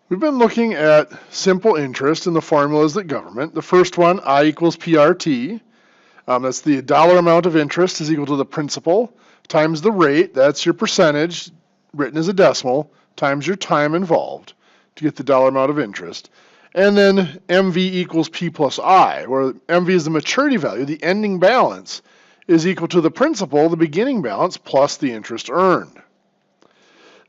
We've been looking at simple interest and the formulas that govern it. The first one, I equals PRT. That's the dollar amount of interest is equal to the principal times the rate, that's your percentage written as a decimal, times your time involved to get the dollar amount of interest. And then MV equals P plus I, where MV is the maturity value, the ending balance is equal to the principal, the beginning balance, plus the interest earned.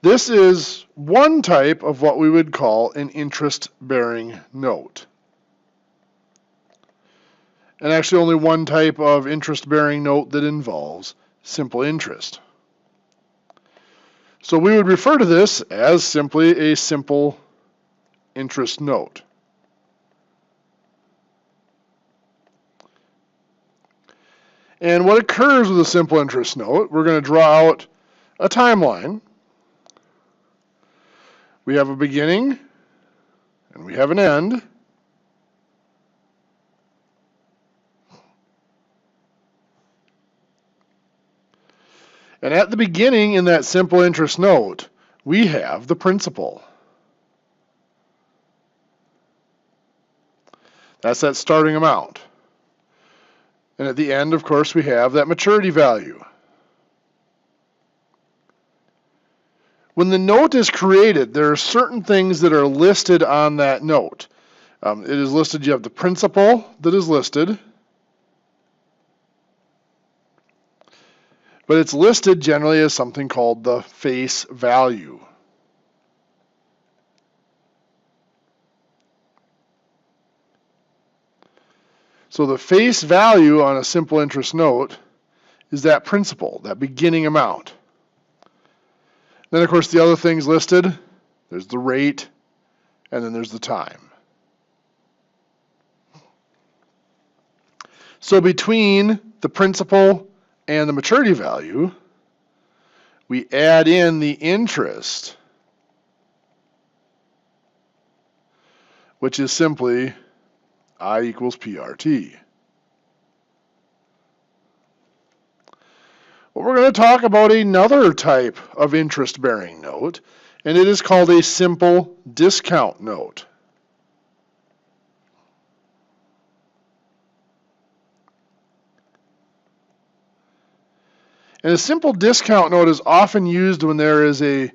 This is one type of what we would call an interest-bearing note. And actually only one type of interest-bearing note that involves simple interest. So we would refer to this as simply a simple interest note. And what occurs with a simple interest note, we're going to draw out a timeline. We have a beginning and we have an end. And at the beginning in that simple interest note, we have the principal. That's that starting amount. And at the end, of course, we have that maturity value. When the note is created, there are certain things that are listed on that note. It is listed, you have the principal that is listed. But it's listed generally as something called the face value. So the face value on a simple interest note is that principal, that beginning amount. Then, of course, the other things listed, there's the rate, and then there's the time. So between the principal and the maturity value, we add in the interest, which is simply I equals PRT. Well, we're going to talk about another type of interest-bearing note, and it is called a simple discount note. And a simple discount note is often used when there is a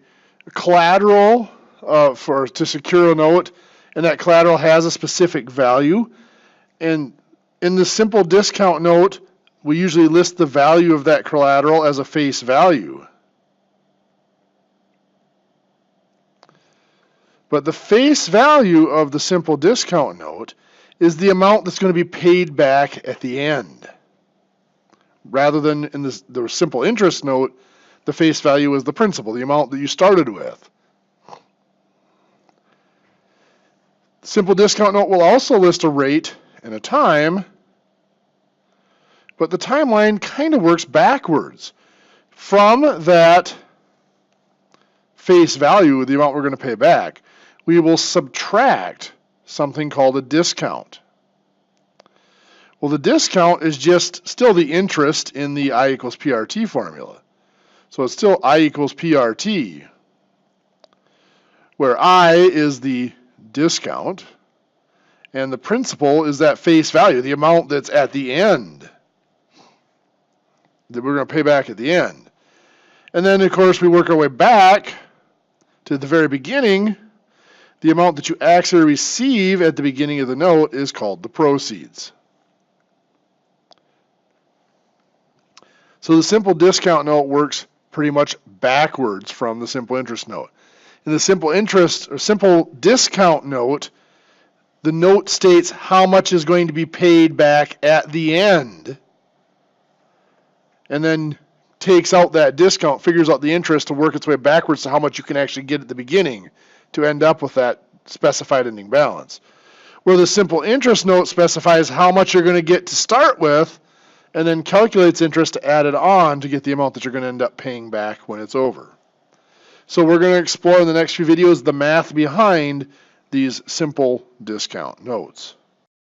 collateral to secure a note, and that collateral has a specific value. And in the simple discount note, we usually list the value of that collateral as a face value. But the face value of the simple discount note is the amount that's going to be paid back at the end. Rather than in the simple interest note, the face value is the principal, the amount that you started with. The simple discount note will also list a rate and a time, but the timeline kind of works backwards. From that face value, the amount we're going to pay back, we will subtract something called a discount. Well, the discount is just still the interest in the I equals PRT formula. So it's still I equals PRT, where I is the discount, and the principal is that face value, the amount that's at the end, that we're going to pay back at the end. And then, of course, we work our way back to the very beginning. The amount that you actually receive at the beginning of the note is called the proceeds. So the simple discount note works pretty much backwards from the simple interest note. In the simple interest or simple discount note, the note states how much is going to be paid back at the end, and then takes out that discount, figures out the interest to work its way backwards to how much you can actually get at the beginning to end up with that specified ending balance. Where the simple interest note specifies how much you're going to get to start with, and then calculates interest to add it on to get the amount that you're going to end up paying back when it's over. So we're going to explore in the next few videos the math behind these simple discount notes.